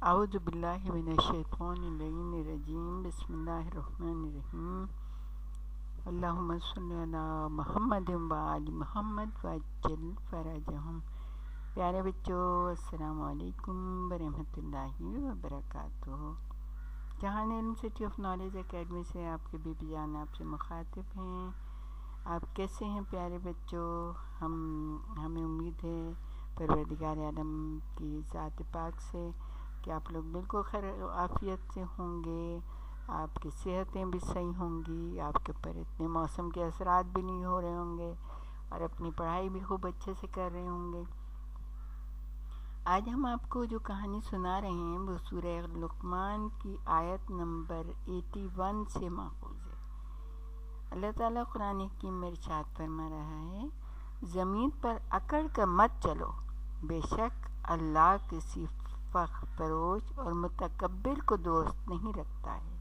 اعوذ باللہ من الشیطان اللعین الرجیم بسم اللہ الرحمن الرحیم اللہم صلی علی محمد و آل محمد وعجل فرجہم۔ پیارے بچوں، السلام علیکم ورحمۃ اللہ وبرکاتہ۔ جہان علم سٹی آف نالج اکیڈمی سے آپ کے بی بی جان آپ سے مخاطب ہیں۔ آپ کیسے ہیں پیارے بچوں؟ ہمیں امید ہے پروردگار عالم کی ذات پاک سے کہ آپ لوگ بالکل خیر عافیت سے ہوں گے، آپ کی صحتیں بھی صحیح ہوں گی، آپ کے اوپر اتنے موسم کے اثرات بھی نہیں ہو رہے ہوں گے اور اپنی پڑھائی بھی خوب اچھے سے کر رہے ہوں گے۔ آج ہم آپ کو جو کہانی سنا رہے ہیں وہ سورہ لقمان کی آیت نمبر 81 سے ماخوذ ہے۔ اللہ تعالیٰ قرآن حکیم میں ارشاد فرما رہا ہے، زمین پر اکڑ کر مت چلو، بے شک اللہ کسی فخر فروش اور متکبر کو دوست نہیں رکھتا ہے،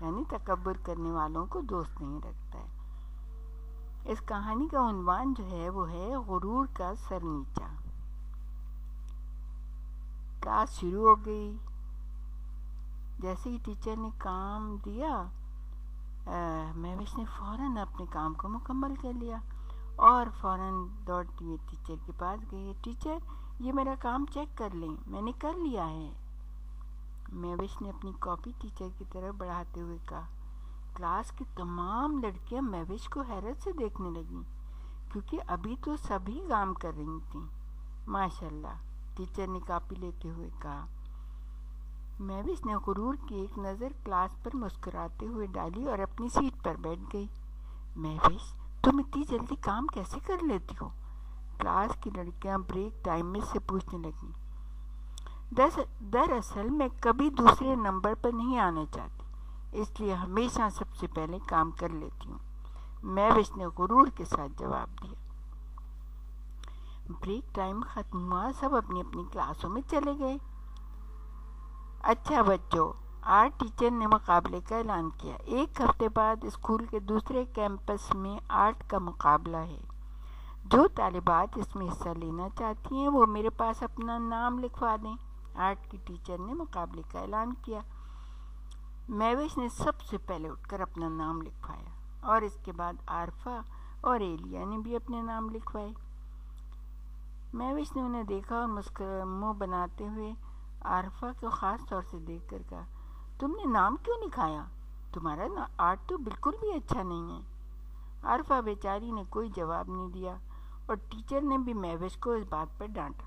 یعنی تکبر کرنے والوں کو دوست نہیں رکھتا ہے۔ اس کہانی کا عنوان جو ہے وہ ہے غرور کا سر نیچا۔ کلاس شروع ہو گئی۔ جیسے ہی ٹیچر نے کام دیا، مہوش نے فوراً اپنے کام کو مکمل کر لیا اور فوراً دوڑتی ہوئی ٹیچر کے پاس گئی۔ ٹیچر، یہ میرا کام چیک کر لیں، میں نے کر لیا ہے۔ مہوش نے اپنی کاپی ٹیچر کی طرف بڑھاتے ہوئے کہا۔ کلاس کی تمام لڑکیاں مہوش کو حیرت سے دیکھنے لگیں کیونکہ ابھی تو سبھی کام کر رہی تھیں۔ ماشاءاللہ، ٹیچر نے کاپی لیتے ہوئے کہا۔ مہوش نے غرور کی ایک نظر کلاس پر مسکراتے ہوئے ڈالی اور اپنی سیٹ پر بیٹھ گئی۔ مہوش، تم اتنی جلدی کام کیسے کر لیتی ہو؟ کلاس کی لڑکیاں بریک ٹائم میں سے پوچھنے لگیں۔ دراصل میں کبھی دوسرے نمبر پر نہیں آنا چاہتی، اس لیے ہمیشہ سب سے پہلے کام کر لیتی ہوں، مہوش نے غرور کے ساتھ جواب دیا۔ بریک ٹائم ختم ہوا، سب اپنی اپنی کلاسوں میں چلے گئے۔ اچھا بچوں، آج ٹیچر نے مقابلے کا اعلان کیا۔ ایک ہفتے بعد اسکول کے دوسرے کیمپس میں آرٹ کا مقابلہ ہے۔ جو طالبات اس میں حصہ لینا چاہتی ہیں وہ میرے پاس اپنا نام لکھوا دیں۔ آرٹ کی ٹیچر نے مقابلے کا اعلان کیا۔ مہوش نے سب سے پہلے اٹھ کر اپنا نام لکھوایا اور اس کے بعد عارفہ اور ایلیا نے بھی اپنے نام لکھوائے۔ مہوش نے انہیں دیکھا اور منہ بناتے ہوئے عارفہ کو خاص طور سے دیکھ کر کہا، تم نے نام کیوں لکھایا؟ تمہارا آرٹ تو بالکل بھی اچھا نہیں ہے۔ عارفہ بیچاری نے کوئی جواب نہیں دیا اور ٹیچر نے بھی مہوش کو اس بات پر ڈانٹا۔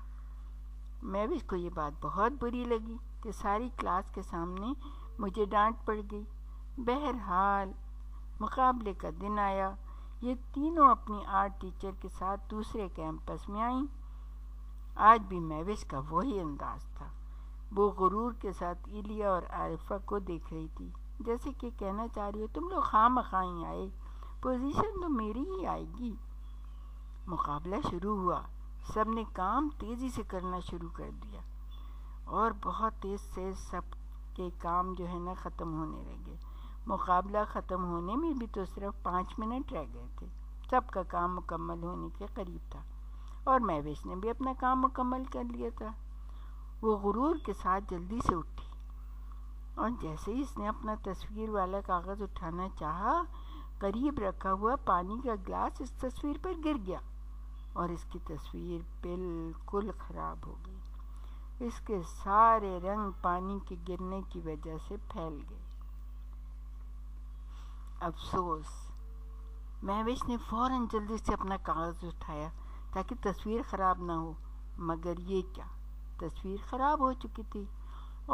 مہوش کو یہ بات بہت بری لگی کہ ساری کلاس کے سامنے مجھے ڈانٹ پڑ گئی۔ بہرحال مقابلے کا دن آیا۔ یہ تینوں اپنی آرٹ ٹیچر کے ساتھ دوسرے کیمپس میں آئیں۔ آج بھی مہوش کا وہی انداز تھا۔ وہ غرور کے ساتھ ایلیا اور عارفہ کو دیکھ رہی تھی، جیسے کہ کہنا چاہ رہی ہو، تم لوگ خواہ مخواہ ہی آئے، پوزیشن تو میری ہی آئے گی۔ مقابلہ شروع ہوا۔ سب نے کام تیزی سے کرنا شروع کر دیا اور بہت تیز سے سب کے کام جو ہے نا ختم ہونے لگے۔ مقابلہ ختم ہونے میں بھی تو صرف 5 منٹ رہ گئے تھے۔ سب کا کام مکمل ہونے کے قریب تھا اور مہوش نے بھی اپنا کام مکمل کر لیا تھا۔ وہ غرور کے ساتھ جلدی سے اٹھی اور جیسے ہی اس نے اپنا تصویر والا کاغذ اٹھانا چاہا، قریب رکھا ہوا پانی کا گلاس اس تصویر پر گر گیا اور اس کی تصویر بالکل خراب ہو گئی۔ اس کے سارے رنگ پانی کے گرنے کی وجہ سے پھیل گئے۔ افسوس! مہوش نے فوراً جلدی سے اپنا کاغذ اٹھایا تاکہ تصویر خراب نہ ہو، مگر یہ کیا، تصویر خراب ہو چکی تھی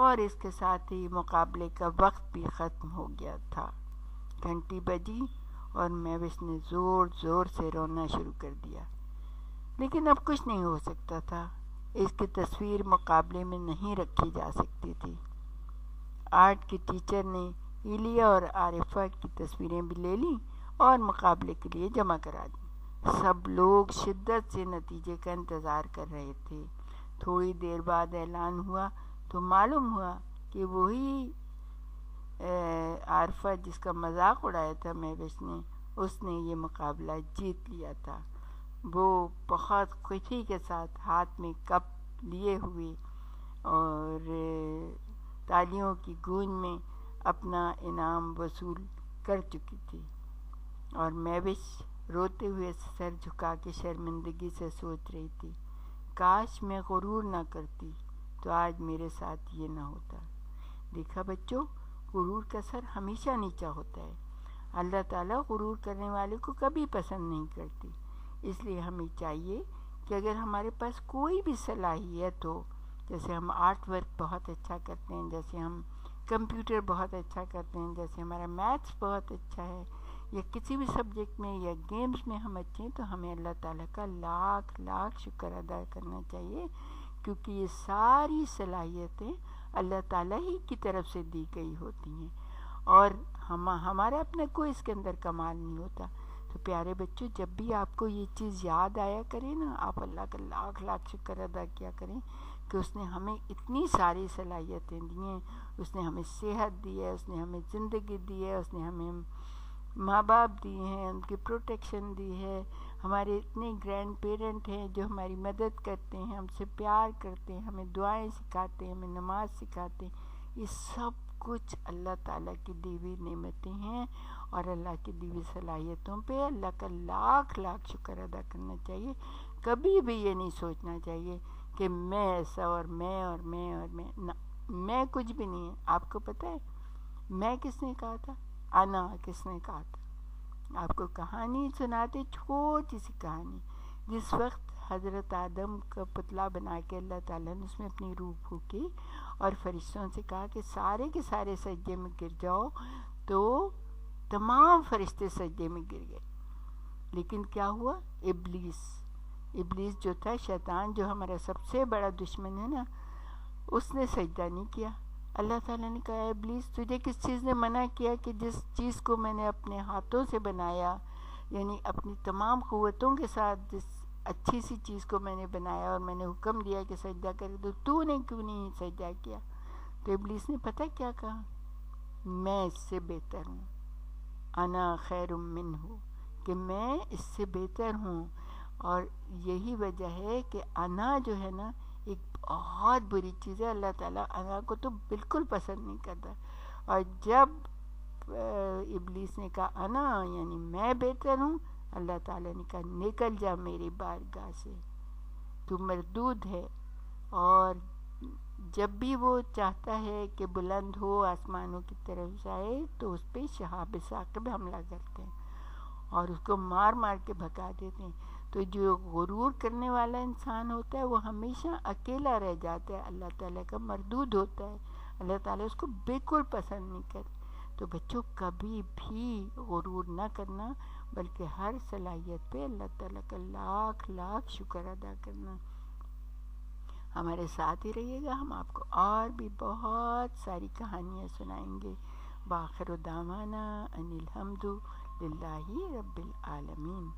اور اس کے ساتھ ہی مقابلے کا وقت بھی ختم ہو گیا تھا۔ گھنٹی بجی اور مہوش نے زور زور سے رونا شروع کر دیا، لیکن اب کچھ نہیں ہو سکتا تھا۔ اس کی تصویر مقابلے میں نہیں رکھی جا سکتی تھی۔ آرٹ کی ٹیچر نے ایلیا اور عارفہ کی تصویریں بھی لے لیں اور مقابلے کے لیے جمع کرا دیں۔ سب لوگ شدت سے نتیجے کا انتظار کر رہے تھے۔ تھوڑی دیر بعد اعلان ہوا تو معلوم ہوا کہ وہی عارفہ جس کا مذاق اڑایا تھا مہوش نے، اس نے یہ مقابلہ جیت لیا تھا۔ وہ بہت خوشی کے ساتھ ہاتھ میں کپ لیے ہوئے اور تالیوں کی گونج میں اپنا انعام وصول کر چکی تھی، اور میوش روتے ہوئے سر جھکا کے شرمندگی سے سوچ رہی تھی، کاش میں غرور نہ کرتی تو آج میرے ساتھ یہ نہ ہوتا۔ دیکھا بچوں، غرور کا سر ہمیشہ نیچا ہوتا ہے۔ اللہ تعالیٰ غرور کرنے والے کو کبھی پسند نہیں کرتی۔ اس لیے ہمیں چاہیے کہ اگر ہمارے پاس کوئی بھی صلاحیت ہو، جیسے ہم آرٹ ورک بہت اچھا کرتے ہیں، جیسے ہم کمپیوٹر بہت اچھا کرتے ہیں، جیسے ہمارا میتھس بہت اچھا ہے، یا کسی بھی سبجیکٹ میں یا گیمز میں ہم اچھے ہیں، تو ہمیں اللہ تعالیٰ کا لاکھ لاکھ شکر ادا کرنا چاہیے، کیونکہ یہ ساری صلاحیتیں اللہ تعالیٰ ہی کی طرف سے دی گئی ہوتی ہیں، اور ہمارا اپنا کوئی اس کے اندر کمال نہیں ہوتا۔ تو پیارے بچوں، جب بھی آپ کو یہ چیز یاد آیا کرے نا، آپ اللہ کا لاکھ لاکھ شکر ادا کیا کریں کہ اس نے ہمیں اتنی ساری صلاحیتیں دی ہیں، اس نے ہمیں صحت دی ہے، اس نے ہمیں زندگی دی ہے، اس نے ہمیں ماں باپ دیے ہیں، ان کی پروٹیکشن دی ہے، ہمارے اتنے گرینڈ پیرنٹ ہیں جو ہماری مدد کرتے ہیں، ہم سے پیار کرتے ہیں، ہمیں دعائیں سکھاتے ہیں، ہمیں نماز سکھاتے ہیں۔ یہ سب کچھ اللہ تعالیٰ کی دی ہوئی نعمتیں ہیں، اور اللہ کی دی ہوئی صلاحیتوں پہ اللہ کا لاکھ لاکھ شکر ادا کرنا چاہیے۔ کبھی بھی یہ نہیں سوچنا چاہیے کہ میں ایسا اور میں اور میں اور میں، میں کچھ بھی نہیں ہے۔ آپ کو پتہ ہے میں کس نے کہا تھا؟ انا کس نے کہا تھا؟ آپ کو کہانی سناتے، چھوٹی سی کہانی، جس وقت حضرت آدم کا پتلا بنا کے اللہ تعالیٰ نے اس میں اپنی روح پھونکی اور فرشتوں سے کہا کہ سارے کے سارے سجدے میں گر جاؤ، تو تمام فرشتے سجدے میں گر گئے۔ لیکن کیا ہوا؟ ابلیس جو تھا، شیطان جو ہمارا سب سے بڑا دشمن ہے نا، اس نے سجدہ نہیں کیا۔ اللہ تعالیٰ نے کہا، ابلیس تجھے کس چیز نے منع کیا کہ جس چیز کو میں نے اپنے ہاتھوں سے بنایا، یعنی اپنی تمام قوتوں کے ساتھ جس اچھی سی چیز کو میں نے بنایا اور میں نے حکم دیا کہ سجدہ کرے، تو نے کیوں نہیں سجدہ کیا؟ تو ابلیس نے پتہ کیا کہا؟ میں اس سے بہتر ہوں، انا خیر منہ، کہ میں اس سے بہتر ہوں۔ اور یہی وجہ ہے کہ انا جو ہے نا ایک بہت بری چیز ہے۔ اللہ تعالیٰ انا کو تو بالکل پسند نہیں کرتا، اور جب ابلیس نے کہا انا یعنی میں بہتر ہوں، اللہ تعالیٰ نے کہا نکل جا میری بارگاہ سے، تو مردود ہے۔ اور جب بھی وہ چاہتا ہے کہ بلند ہو، آسمانوں کی طرف جائے، تو اس پہ شہاب ثاقب حملہ کرتے ہیں اور اس کو مار مار کے بھگا دیتے ہیں۔ تو جو غرور کرنے والا انسان ہوتا ہے وہ ہمیشہ اکیلا رہ جاتا ہے، اللہ تعالیٰ کا مردود ہوتا ہے، اللہ تعالیٰ اس کو بالکل پسند نہیں کرتا۔ تو بچوں، کبھی بھی غرور نہ کرنا، بلکہ ہر صلاحیت پہ اللہ تعالیٰ کا لاکھ لاکھ شکر ادا کرنا۔ ہمارے ساتھ ہی رہیے گا، ہم آپ کو اور بھی بہت ساری کہانیاں سنائیں گے۔ وآخر دعوانا ان الحمد للہ رب العالمین۔